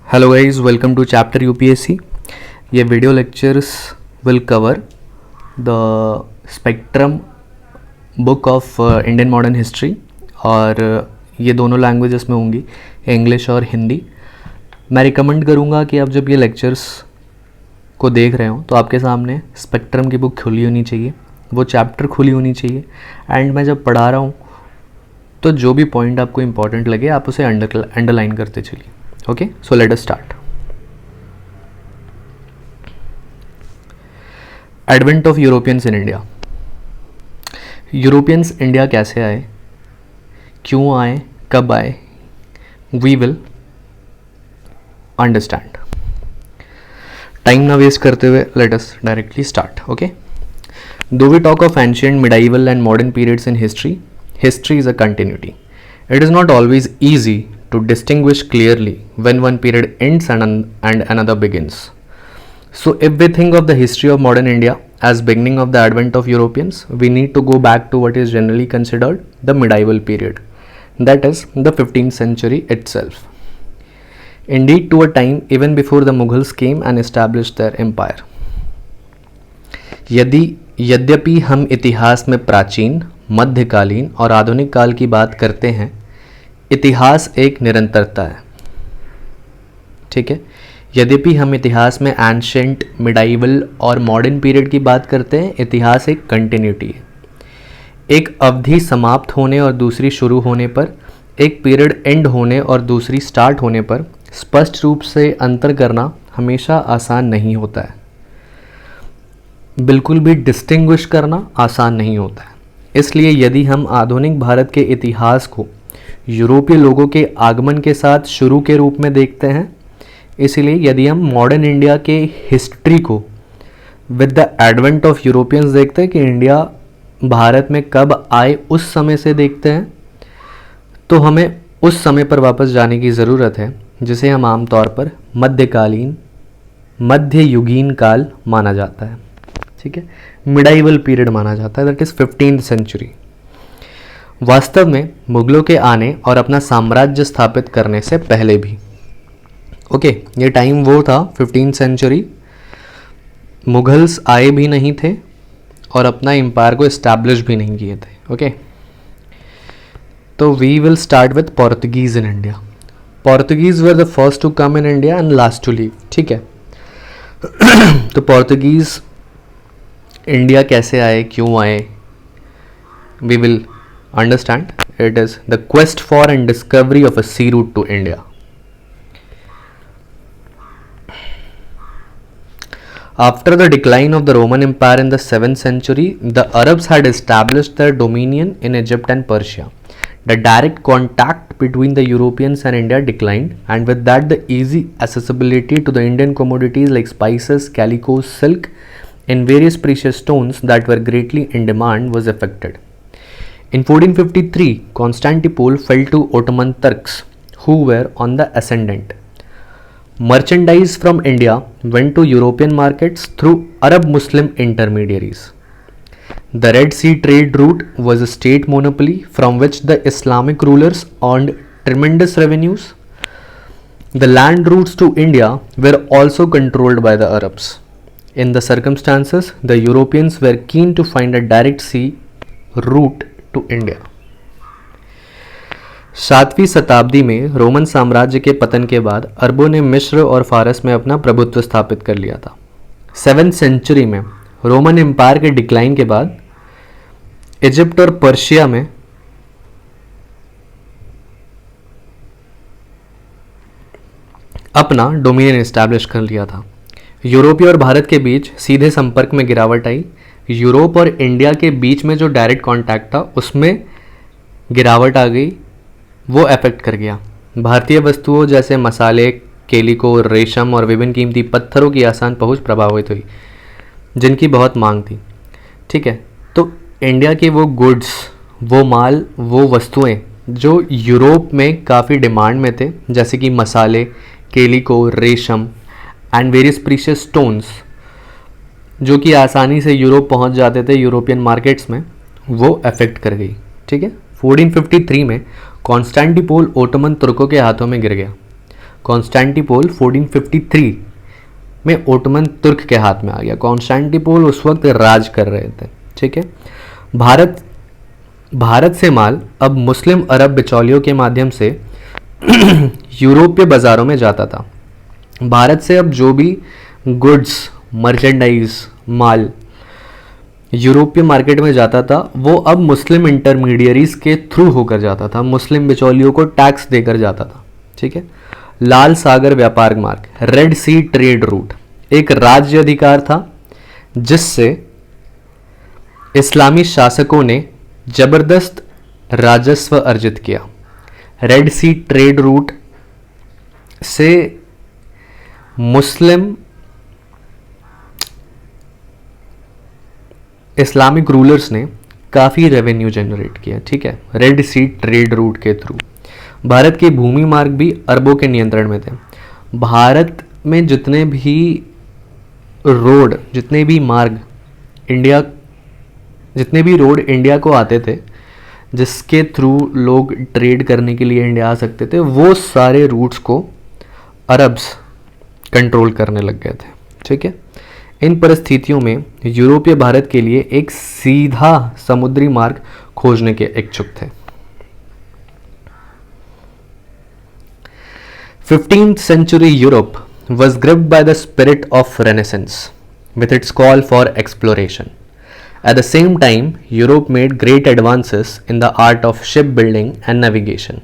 Hello guys, welcome to chapter UPSC. ये video lectures will cover the spectrum book of Indian modern history और ये दोनों languages में होंगी, इंग्लिश और हिंदी. मैं रिकमेंड करूँगा कि आप जब ये लेक्चर्स को देख रहे हो तो आपके सामने स्पेक्ट्रम की बुक खुली होनी चाहिए, वो चैप्टर खुली होनी चाहिए. एंड मैं जब पढ़ा रहा हूँ तो जो भी पॉइंट आपको इम्पॉर्टेंट लगे आप उसे अंडरलाइन करते चलिए. Okay, so let us start. Advent of Europeans in India. Europeans India कैसे आए, क्यों आए, कब आए, we will understand. टाइम ना वेस्ट करते हुए let us directly start. Okay. Though we talk of ancient, medieval and modern periods in history, history is a continuity. It is not always easy to distinguish clearly when one period ends and another begins. So if we think of the history of modern India as beginning of the advent of Europeans, we need to go back to what is generally considered the medieval period, that is the 15th century itself. Indeed, to a time even before the Mughals came and established their empire. यद्यपि हम इतिहास में प्राचीन, मध्यकालीन और आधुनिक काल की बात करते हैं, इतिहास एक निरंतरता है. ठीक है, यद्यपि हम इतिहास में एंशेंट, मिडाइवल और मॉडर्न पीरियड की बात करते हैं, इतिहास एक कंटिन्यूटी है. एक अवधि समाप्त होने और दूसरी शुरू होने पर, एक पीरियड एंड होने और दूसरी स्टार्ट होने पर स्पष्ट रूप से अंतर करना हमेशा आसान नहीं होता है. बिल्कुल भी डिस्टिंग्विश करना आसान नहीं होता है. इसलिए यदि हम आधुनिक भारत के इतिहास को यूरोपीय लोगों के आगमन के साथ शुरू के रूप में देखते हैं, इसलिए यदि हम मॉडर्न इंडिया के हिस्ट्री को with the advent of Europeans देखते हैं कि इंडिया भारत में कब आए उस समय से देखते हैं, तो हमें उस समय पर वापस जाने की ज़रूरत है जिसे हम आमतौर पर मध्यकालीन, मध्ययुगीन काल माना जाता है. ठीक है, मिडाइवल पीरियड माना जाता है, दैट इज़ 15th सेंचुरी. वास्तव में मुगलों के आने और अपना साम्राज्य स्थापित करने से पहले भी, ओके, ये टाइम वो था 15th सेंचुरी. मुगल्स आए भी नहीं थे और अपना एम्पायर को इस्टेब्लिश भी नहीं किए थे. ओके, तो we will start with Portuguese in India. Portuguese were the first to come in India and last to leave. ठीक है, तो पोर्तुगीज़ इंडिया कैसे आए, क्यों आए, we will understand. It is the quest for and discovery of a sea route to India. After the decline of the Roman Empire in the 7th century, the Arabs had established their dominion in Egypt and Persia. The direct contact between the Europeans and India declined, and with that the easy accessibility to the Indian commodities like spices, calicoes, silk and various precious stones that were greatly in demand was affected. In 1453, Constantinople fell to Ottoman Turks, who were on the ascendant. Merchandise from India went to European markets through Arab Muslim intermediaries. The Red Sea trade route was a state monopoly from which the Islamic rulers earned tremendous revenues. The land routes to India were also controlled by the Arabs. In the circumstances, the Europeans were keen to find a direct sea route to India. 7वीं शताब्दी में Roman साम्राज्य के पतन के बाद अरबों ने मिस्र और फारस में अपना प्रभुत्व स्थापित कर लिया था. 7th सेंचुरी में रोमन एम्पायर के डिक्लाइन के बाद इजिप्ट और पर्शिया में अपना डोमिनियन एस्टैब्लिश कर लिया था. यूरोपीय और भारत के बीच सीधे संपर्क में गिरावट आई. यूरोप और इंडिया के बीच में जो डायरेक्ट कांटेक्ट था उसमें गिरावट आ गई, वो अफेक्ट कर गया. भारतीय वस्तुओं जैसे मसाले, केलिको, रेशम और विभिन्न कीमती पत्थरों की आसान पहुंच प्रभावित हुई, जिनकी बहुत मांग थी. ठीक है, तो इंडिया के वो गुड्स, वो माल, वो वस्तुएं जो यूरोप में काफ़ी डिमांड में थे, जैसे कि मसाले, केलिको, रेशम एंड वेरियस प्रीशियस स्टोन्स, जो कि आसानी से यूरोप पहुंच जाते थे यूरोपियन मार्केट्स में, वो अफेक्ट कर गई. ठीक है, 1453 में कॉन्स्टेंटिनोपल ओटोमन तुर्कों के हाथों में गिर गया. कॉन्स्टेंटिनोपल 1453 में ओटोमन तुर्क के हाथ में आ गया। कॉन्स्टेंटिनोपल उस वक्त राज कर रहे थे, ठीक है। भारत से माल अब मुस्लिम अरब बिचौलियों के माध्यम से यूरोपीय बाज़ारों में जाता था। भारत से अब जो भी गुड्स, मर्चेंडाइज, माल यूरोपीय मार्केट में जाता था, वो अब मुस्लिम इंटरमीडियरीज के थ्रू होकर जाता था, मुस्लिम बिचौलियों को टैक्स देकर जाता था, ठीक है। लाल सागर व्यापार मार्ग, रेड सी ट्रेड रूट, एक राज्य अधिकार था जिससे इस्लामी शासकों ने जबरदस्त राजस्व अर्जित किया। रेड सी ट्रेड रूट से मुस्लिम इस्लामिक रूलर्स ने काफ़ी रेवेन्यू जनरेट किया, ठीक है, रेड सी ट्रेड रूट के थ्रू। भारत के भूमि मार्ग भी अरबों के नियंत्रण में थे। भारत में जितने भी रोड, जितने भी रोड इंडिया को आते थे, जिसके थ्रू लोग ट्रेड करने के लिए इंडिया आ सकते थे, वो सारे रूट्स को अरब्स कंट्रोल करने लग गए थे, ठीक है। इन परिस्थितियों में यूरोपीय भारत के लिए एक सीधा समुद्री मार्ग खोजने के इच्छुक थे। 15th century Europe was gripped by the spirit of Renaissance with its call for exploration. At the same time, Europe made great advances in the art of shipbuilding and navigation.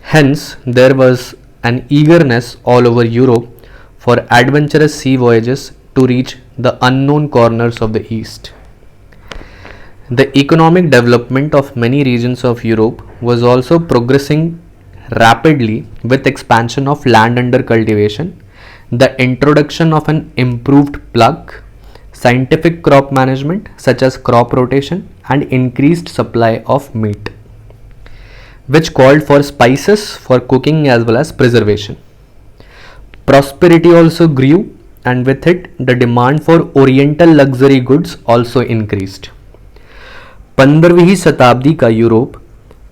Hence, there was an eagerness all over Europe for adventurous sea voyages to reach the unknown corners of the East. The economic development of many regions of Europe was also progressing rapidly with expansion of land under cultivation, the introduction of an improved plough, scientific crop management such as crop rotation, and increased supply of meat, which called for spices for cooking as well as preservation. Prosperity also grew, and with it the demand for oriental luxury goods also increased. 15वीं शताब्दी का Europe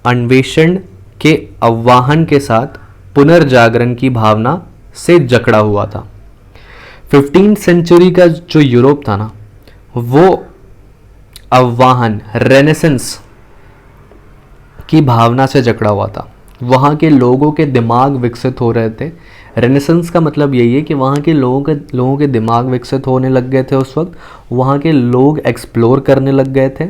अन्वेषण के आह्वान के साथ पुनर्जागरण की भावना से जकड़ा हुआ था। 15th सेंचुरी का जो यूरोप था ना, वो आह्वान, रेनेसेंस की भावना से जकड़ा हुआ था। वहाँ के लोगों के दिमाग विकसित हो रहे थे। रेनेसेंस का मतलब यही है कि वहाँ के लोगों के दिमाग विकसित होने लग गए थे। उस वक्त वहाँ के लोग एक्सप्लोर करने लग गए थे,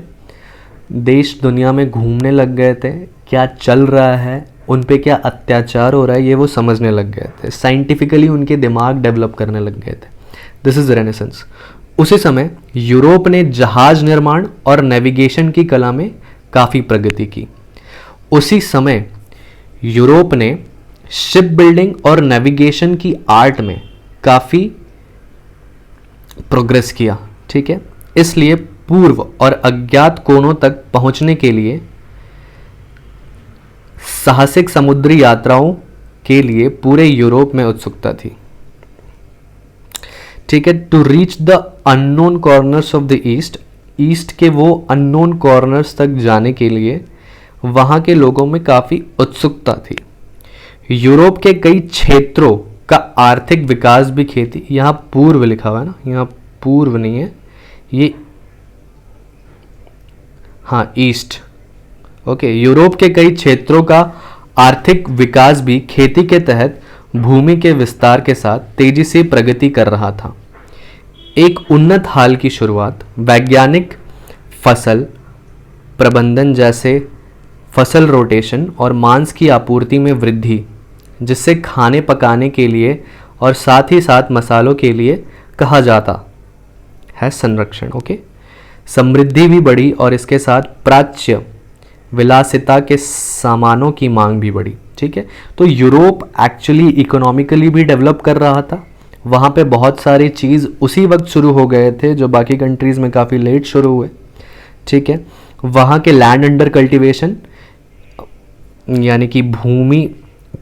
देश दुनिया में घूमने लग गए थे, क्या चल रहा है, उन पे क्या अत्याचार हो रहा है, ये वो समझने लग गए थे। साइंटिफिकली उनके दिमाग डेवलप करने लग गए थे। This is renaissance. उसी समय यूरोप ने जहाज निर्माण और नेविगेशन की कला में काफ़ी प्रगति की। उसी समय यूरोप ने शिप बिल्डिंग और नेविगेशन की आर्ट में काफ़ी प्रोग्रेस किया, ठीक है। इसलिए पूर्व और अज्ञात कोणों तक पहुंचने के लिए साहसिक समुद्री यात्राओं के लिए पूरे यूरोप में उत्सुकता थी, ठीक है। To reach the unknown corners of the east के वो अननोन कॉर्नर्स तक जाने के लिए वहाँ के लोगों में काफ़ी उत्सुकता थी। यूरोप के कई क्षेत्रों का आर्थिक विकास भी खेती, यहाँ पूर्व लिखा हुआ है ना, यहाँ पूर्व नहीं है, ये हाँ ईस्ट, ओके। यूरोप के कई क्षेत्रों का आर्थिक विकास भी खेती के तहत भूमि के विस्तार के साथ तेजी से प्रगति कर रहा था। एक उन्नत हाल की शुरुआत वैज्ञानिक फसल प्रबंधन जैसे फसल रोटेशन और मांस की आपूर्ति में वृद्धि, जिससे खाने पकाने के लिए और साथ ही साथ मसालों के लिए कहा जाता है संरक्षण, ओके। समृद्धि भी बढ़ी और इसके साथ प्राच्य विलासिता के सामानों की मांग भी बढ़ी, ठीक है। तो यूरोप एक्चुअली इकोनॉमिकली भी डेवलप कर रहा था। वहाँ पे बहुत सारी चीज़ उसी वक्त शुरू हो गए थे जो बाकी कंट्रीज़ में काफ़ी लेट शुरू हुए, ठीक है। वहाँ के लैंड अंडर कल्टीवेशन यानी कि भूमि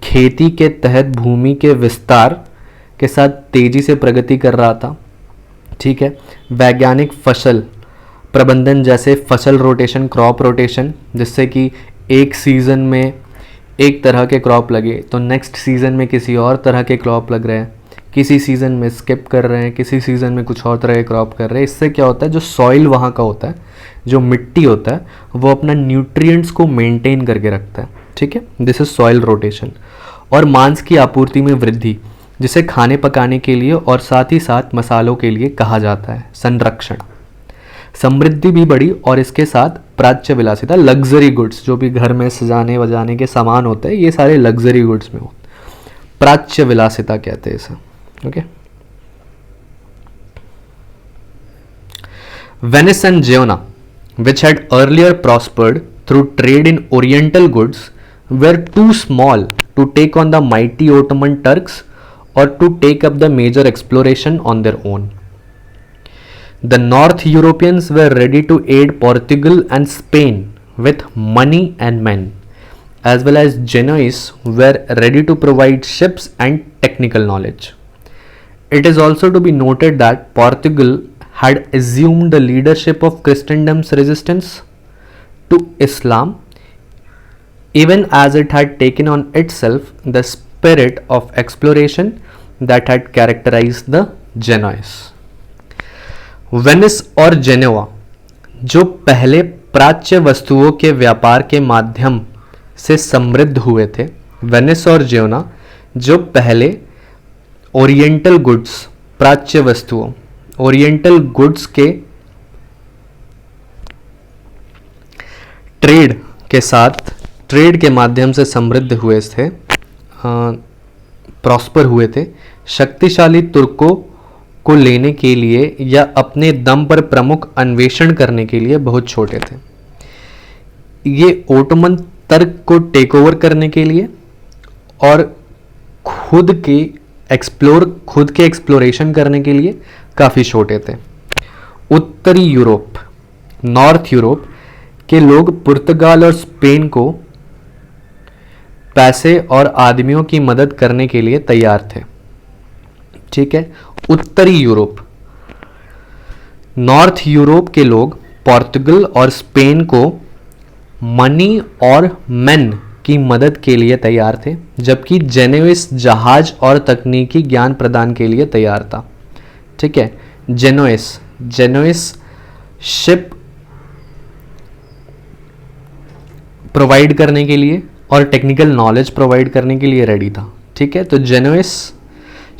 खेती के तहत भूमि के विस्तार के साथ तेज़ी से प्रगति कर रहा था, ठीक है। वैज्ञानिक फसल प्रबंधन जैसे फसल रोटेशन, क्रॉप रोटेशन, जिससे कि एक सीज़न में एक तरह के क्रॉप लगे तो नेक्स्ट सीज़न में किसी और तरह के क्रॉप लग रहे हैं, किसी सीज़न में स्किप कर रहे हैं, किसी सीज़न में कुछ और तरह के क्रॉप कर रहे हैं। इससे क्या होता है, जो सॉइल वहाँ का होता है, जो मिट्टी होता है, वो अपना न्यूट्रिएंट्स को मेंटेन करके रखता है। ठीक है, दिस इज सॉइल रोटेशन। और मांस की आपूर्ति में वृद्धि, जिसे खाने पकाने के लिए और साथ ही साथ मसालों के लिए कहा जाता है संरक्षण। समृद्धि भी बढ़ी और इसके साथ प्राच्य विलासिता, लग्जरी गुड्स, जो भी घर में सजाने वजाने के सामान होते हैं, ये सारे लग्जरी गुड्स में हो, प्राच्य विलासिता कहते हैं इसे। Okay, Venice and Genoa, which had earlier prospered through trade in oriental goods, were too small to take on the mighty Ottoman Turks or to take up the major exploration on their own. The North Europeans were ready to aid Portugal and Spain with money and men, as well as Genoese were ready to provide ships and technical knowledge. It is also to be noted that Portugal had assumed the leadership of Christendom's resistance to Islam, even as it had taken on itself the spirit of exploration that had characterized the Genoese. Venice और Geneva, जो पहले प्राच्य वस्तुओं के व्यापार के माध्यम से समृद्ध हुए थे, वेनिस और जेओना जो पहले ओरिएंटल गुड्स, प्राच्य वस्तुओं, ओरिएंटल गुड्स के ट्रेड के साथ, ट्रेड के माध्यम से समृद्ध हुए थे, प्रॉस्पर हुए थे, शक्तिशाली तुर्कों को लेने के लिए या अपने दम पर प्रमुख अन्वेषण करने के लिए बहुत छोटे थे। ये ओटोमन तर्क को टेक ओवर करने के लिए और खुद के एक्सप्लोरेशन करने के लिए काफ़ी छोटे थे। उत्तरी यूरोप, नॉर्थ यूरोप के लोग पुर्तगाल और स्पेन को पैसे और आदमियों की मदद करने के लिए तैयार थे। ठीक है, उत्तरी यूरोप, नॉर्थ यूरोप के लोग पोर्तुगल और स्पेन को मनी और मेन की मदद के लिए तैयार थे, जबकि जेनोइस जहाज और तकनीकी ज्ञान प्रदान के लिए तैयार था। ठीक है, जेनोइस शिप प्रोवाइड करने के लिए और टेक्निकल नॉलेज प्रोवाइड करने के लिए रेडी था। ठीक है, तो जेनोइस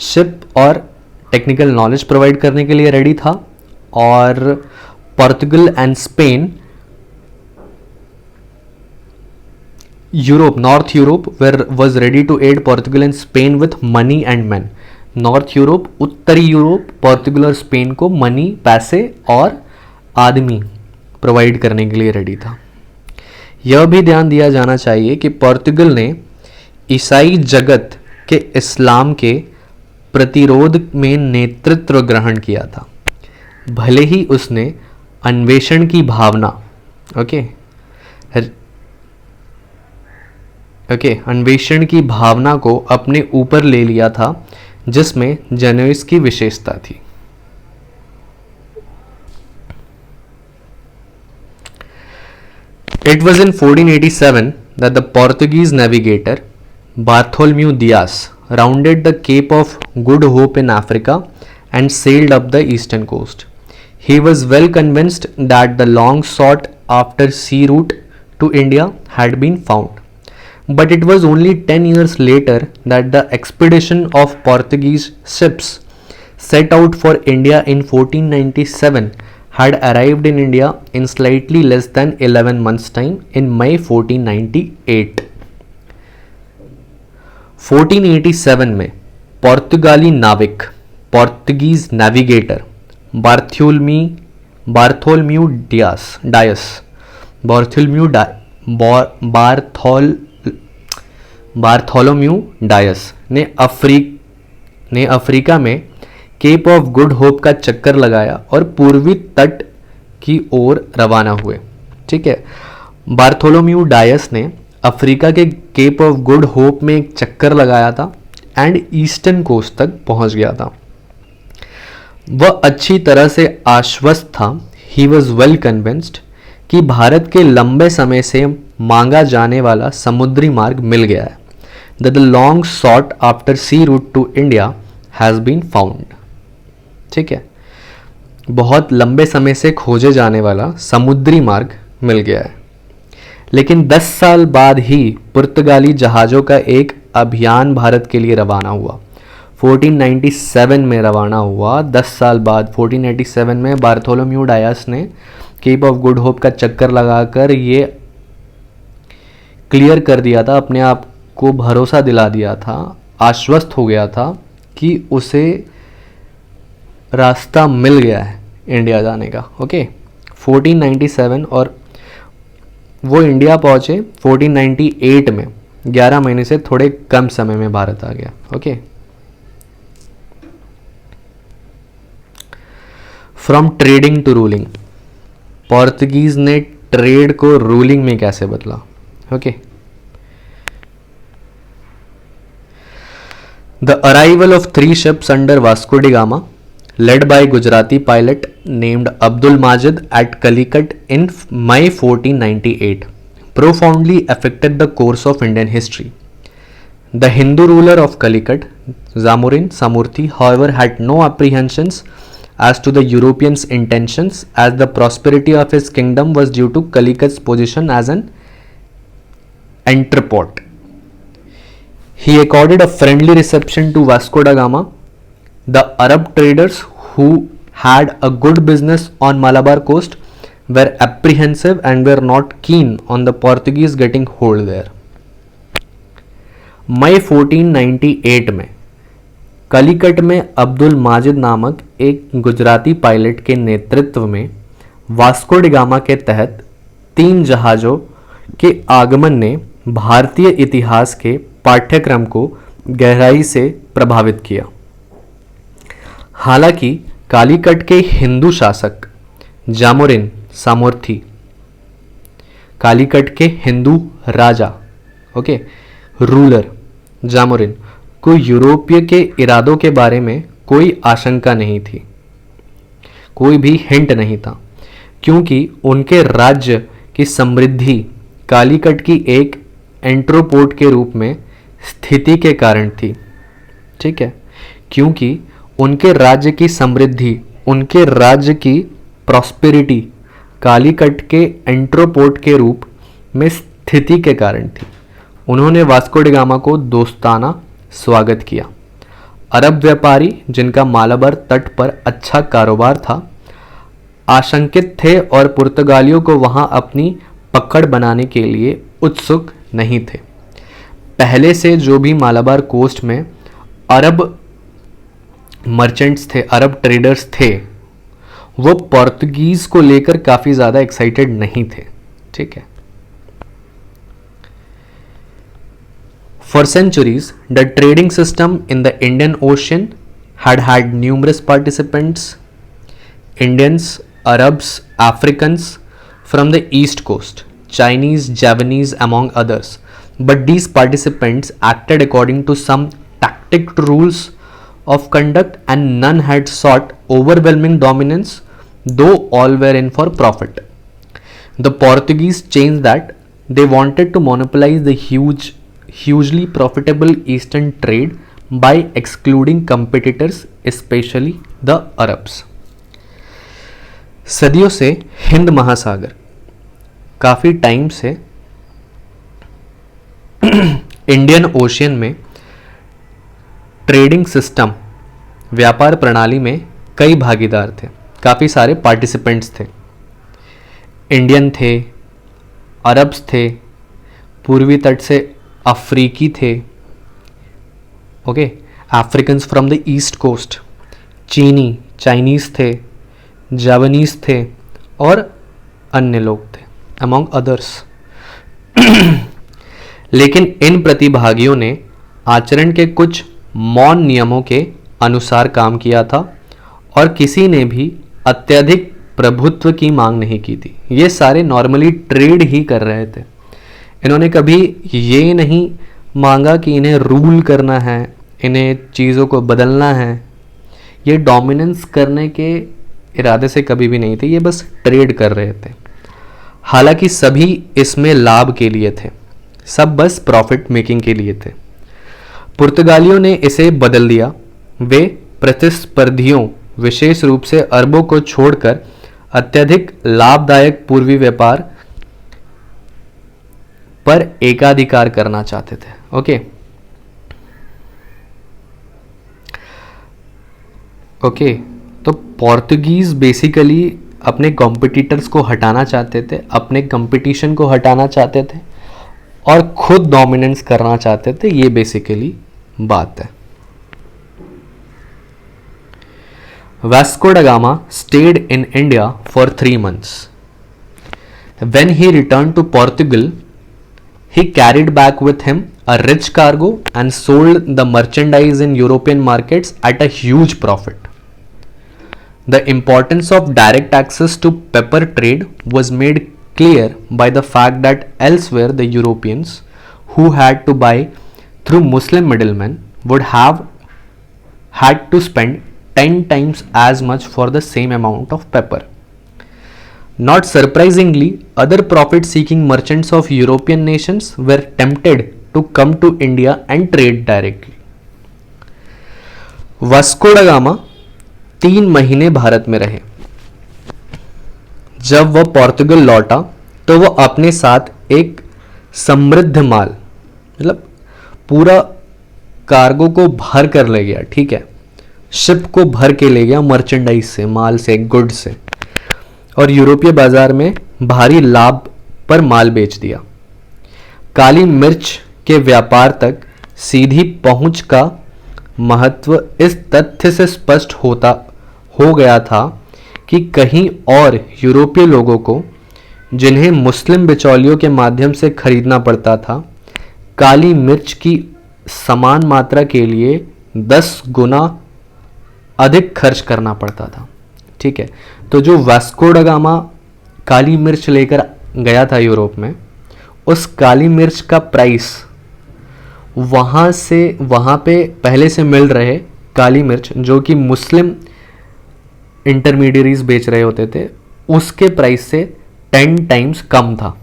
शिप और टेक्निकल नॉलेज प्रोवाइड करने के लिए रेडी था, और Portugal and Spain, Europe, north Europe was ready to aid Portugal and Spain with money and men. North Europe, उत्तरी यूरोप, पोर्तुगल और स्पेन को मनी, पैसे और आदमी प्रोवाइड करने के लिए रेडी था। यह भी ध्यान दिया जाना चाहिए कि पोर्तुगल ने ईसाई जगत के इस्लाम के प्रतिरोध में नेतृत्व ग्रहण किया था, भले ही उसने अन्वेषण की भावना अन्वेषण की भावना को अपने ऊपर ले लिया था, जिसमें जेनोइस की विशेषता थी। It was in 1487 that the Portuguese navigator Bartholomew Dias rounded the Cape of Good Hope in Africa and sailed up the eastern coast. He was well convinced that the long sought after sea route to India had been found. But it was only 10 years later that the expedition of Portuguese ships set out for India in 1497 had arrived in India in slightly less than 11 months' time in May 1498. 1487 में पोर्तुगाली नाविक, Portuguese navigator Bartholomew Dias ने Africa में cap of good hope का चक्कर लगाया और पूर्वी तट की ओर रवाना हुए। ठीक है, बार्थोलोम्यू डायस ने अफ्रीका के केप ऑफ गुड होप में एक चक्कर लगाया था एंड ईस्टर्न कोस्ट तक पहुंच गया था। वह अच्छी तरह से आश्वस्त था, ही वॉज वेल कन्विंस्ड, कि भारत के लंबे समय से मांगा जाने वाला समुद्री मार्ग मिल गया है। The long sought after sea route to India has been found. ठीक है, बहुत लंबे समय से खोजे जाने वाला समुद्री मार्ग मिल गया है। लेकिन 10 साल बाद ही पुर्तगाली जहाज़ों का एक अभियान भारत के लिए रवाना हुआ। 1497 में रवाना हुआ। 10 साल बाद 1487 में बार्थोलोम्यू डायस ने केप ऑफ गुड होप का चक्कर लगाकर ये क्लियर कर दिया था, अपने आप को भरोसा दिला दिया था, आश्वस्त हो गया था कि उसे रास्ता मिल गया है इंडिया जाने का। ओके, 1497 और वो इंडिया पहुँचे 1498 में। 11 महीने से थोड़े कम समय में भारत आ गया। Okay, from trading to ruling, Portuguese ने ट्रेड को रूलिंग में कैसे बदला। Okay, the arrival of 3 ships under Vasco da Gama led by Gujarati pilot named Abdul Majid at Calicut in May 1498 profoundly affected the course of Indian history. The Hindu ruler of Calicut, Zamorin Samurthi, however, had no apprehensions as to the Europeans' intentions, as the prosperity of his kingdom was due to Calicut's position as an entrepot. He accorded a friendly reception to Vasco da Gama. The Arab traders who had a good business on Malabar coast were apprehensive and were not keen on the Portuguese getting hold there. मई 1498 में कलिकट में अब्दुल माजिद नामक एक Gujarati pilot के नेतृत्व में Vasco da gamma के तहत 3 जहाज़ों के आगमन ने भारतीय इतिहास के पाठ्यक्रम को गहराई से प्रभावित किया। हालांकि कालीकट के हिंदू शासक जामोरिन सामोर्थी, कालीकट के हिंदू राजा रूलर जामोरिन को यूरोपीय के इरादों के बारे में कोई आशंका नहीं थी, कोई भी हिंट नहीं था, क्योंकि उनके राज्य की समृद्धि कालीकट की एक एंट्रोपोर्ट के रूप में स्थिति के कारण थी। ठीक है, क्योंकि उनके राज्य की समृद्धि, उनके राज्य की प्रॉस्पेरिटी कालीकट के एंट्रोपोर्ट के रूप में स्थिति के कारण थी। उन्होंने वास्को डी गामा को दोस्ताना स्वागत किया। अरब व्यापारी जिनका मालाबार तट पर अच्छा कारोबार था, आशंकित थे और पुर्तगालियों को वहां अपनी पकड़ बनाने के लिए उत्सुक नहीं थे। पहले से जो भी मालाबार कोस्ट में अरब मर्चेंट्स थे, अरब ट्रेडर्स थे, वो पोर्तुगीज को लेकर काफ़ी ज़्यादा एक्साइटेड नहीं थे। ठीक है, for centuries the trading system in the Indian Ocean had numerous participants, Indians, Arabs, Africans from the east coast, Chinese, Javanese among others, but these participants acted according to some tactic rules of conduct and none had sought overwhelming dominance, though all were in for profit. The Portuguese changed that. They wanted to monopolize the hugely profitable eastern trade by excluding competitors, especially the Arabs. सदियों से हिंद महासागर, काफ़ी time से Indian ocean में trading system, व्यापार प्रणाली में कई भागीदार थे, काफ़ी सारे पार्टिसिपेंट्स थे। इंडियन थे, अरब्स थे, पूर्वी तट से अफ्रीकी थे, okay, Africans from the east coast, Chinese थे, जावानीज़ थे और अन्य लोग थे, अमॉन्ग अदर्स। लेकिन इन प्रतिभागियों ने आचरण के कुछ मौन नियमों के अनुसार काम किया था और किसी ने भी अत्यधिक प्रभुत्व की मांग नहीं की थी। ये सारे नॉर्मली ट्रेड ही कर रहे थे। इन्होंने कभी ये नहीं मांगा कि इन्हें रूल करना है, इन्हें चीज़ों को बदलना है। ये डोमिनेंस करने के इरादे से कभी भी नहीं थे, ये बस ट्रेड कर रहे थे। हालांकि सभी इसमें लाभ के लिए थे, सब बस प्रॉफिट मेकिंग के लिए थे। पुर्तगालियों ने इसे बदल दिया। वे प्रतिस्पर्धियों, विशेष रूप से अरबों को छोड़कर अत्यधिक लाभदायक पूर्वी व्यापार पर एकाधिकार करना चाहते थे। ओके, तो पोर्तुगीज बेसिकली अपने कॉम्पिटिटर्स को हटाना चाहते थे, अपने कंपटीशन को हटाना चाहते थे और खुद डोमिनेंस करना चाहते थे। ये बेसिकली बात है। Vasco da Gama stayed in India for 3 months. When he returned to Portugal, he carried back with him a rich cargo and sold the merchandise in European markets at a huge profit. The importance of direct access to pepper trade was made clear by the fact that elsewhere the Europeans who had to buy through Muslim middlemen would have had to spend 10 times as much for the same amount of pepper. Not surprisingly, other profit-seeking merchants of European nations were tempted to come to India and trade directly. Vasco da Gama 3 महीने भारत में रहे। जब वह पोर्तुगल लौटा तो वह अपने साथ एक समृद्ध माल, मतलब पूरा कार्गो को भर कर ले गया। ठीक है, शिप को भर के ले गया, मर्चेंडाइज से, माल से, गुड से, और यूरोपीय बाजार में भारी लाभ पर माल बेच दिया। काली मिर्च के व्यापार तक सीधी पहुंच का महत्व इस तथ्य से स्पष्ट हो गया था कि कहीं और यूरोपीय लोगों को, जिन्हें मुस्लिम बिचौलियों के माध्यम से खरीदना पड़ता था, काली मिर्च की समान मात्रा के लिए 10 गुना अधिक खर्च करना पड़ता था। ठीक है, तो जो वास्को ड गामा काली मिर्च लेकर गया था यूरोप में, उस काली मिर्च का प्राइस वहाँ पे पहले से मिल रहे काली मिर्च जो कि मुस्लिम इंटरमीडियरीज बेच रहे होते थे, उसके प्राइस से 10 टाइम्स कम था।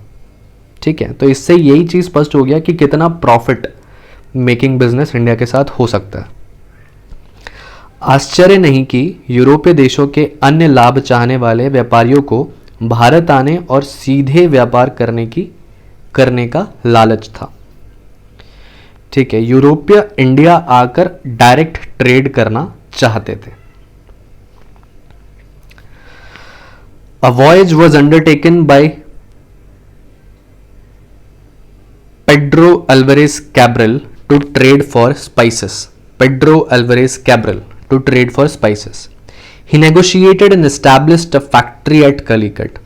ठीक है, तो इससे यही चीज़ स्पष्ट हो गया कि कितना प्रॉफिट मेकिंग बिजनेस इंडिया के साथ हो सकता है। आश्चर्य नहीं कि यूरोपीय देशों के अन्य लाभ चाहने वाले व्यापारियों को भारत आने और सीधे व्यापार करने का लालच था। ठीक है, यूरोपीय इंडिया आकर डायरेक्ट ट्रेड करना चाहते थे। A voyage was undertaken by Pedro Alvarez Cabral to trade for spices. He negotiated and established a factory at Calicut,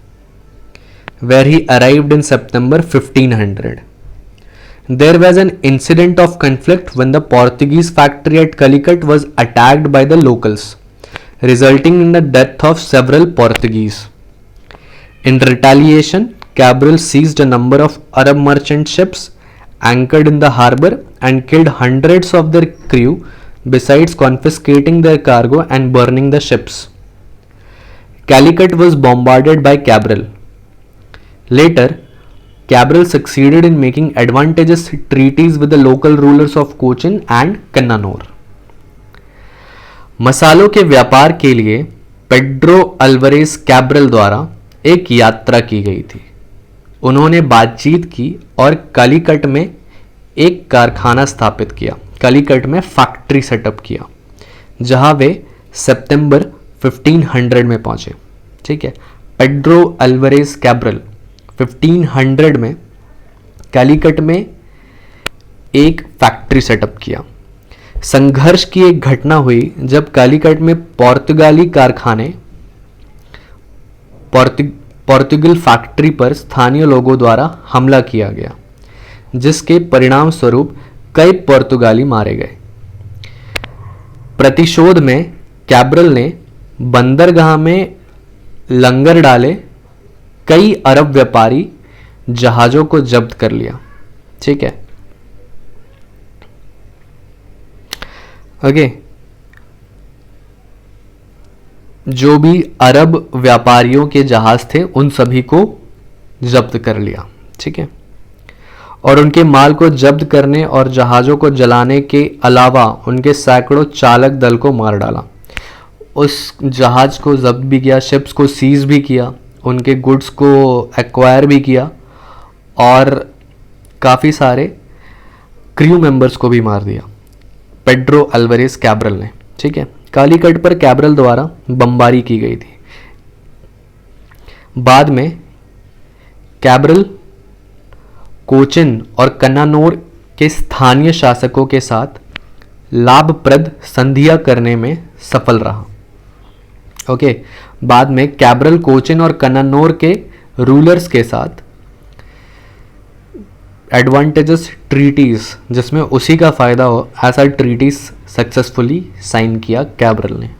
where he arrived in September 1500. There was an incident of conflict when the Portuguese factory at Calicut was attacked by the locals, resulting in the death of several Portuguese. In retaliation, Cabral seized a number of Arab merchant ships anchored in the harbor and killed hundreds of their crew, besides confiscating their cargo and burning the ships. Calicut was bombarded by Cabral. Later, Cabral succeeded in making advantageous treaties with the local rulers of Cochin and Kannanur. मसालों के व्यापार के लिए Pedro Alvarez Cabral द्वारा एक यात्रा की गई थी। उन्होंने बातचीत की और कालीकट में एक कारखाना स्थापित किया, कालीकट में फैक्ट्री सेटअप किया, जहां वे सितंबर 1500 में पहुंचे। ठीक है, पेड्रो अल्वारेज कैब्रल 1500 में कालीकट में एक फैक्ट्री सेटअप किया। संघर्ष की एक घटना हुई जब कालीकट में पुर्तगाली कारखाने पोर्तुगल फैक्ट्री पर स्थानीय लोगों द्वारा हमला किया गया, जिसके परिणाम स्वरूप कई पुर्तगाली मारे गए। प्रतिशोध में कैब्रल ने बंदरगाह में लंगर डाले, कई अरब व्यापारी जहाज़ों को जब्त कर लिया। ठीक है, ओके, जो भी अरब व्यापारियों के जहाज थे उन सभी को जब्त कर लिया, ठीक है। और उनके माल को जब्त करने और जहाज़ों को जलाने के अलावा उनके सैकड़ों चालक दल को मार डाला। उस जहाज़ को जब्त भी किया, शिप्स को सीज भी किया, उनके गुड्स को एक्वायर भी किया और काफ़ी सारे क्रू मेंबर्स को भी मार दिया पेड्रो अल्वारेज कैब्रल ने, ठीक है। कालीकट पर कैब्रल द्वारा बमबारी की गई थी। बाद में कैब्रल कोचिन और कन्नानौर के स्थानीय शासकों के साथ लाभप्रद संधियां करने में सफल रहा। ओके, बाद में कैब्रल कोचिन और कन्नानौर के रूलर्स के साथ एडवांटेजेस ट्रीटीज, जिसमें उसी का फायदा हो, ऐसा ट्रीटीज सक्सेसफुली साइन किया कैब्रल ने।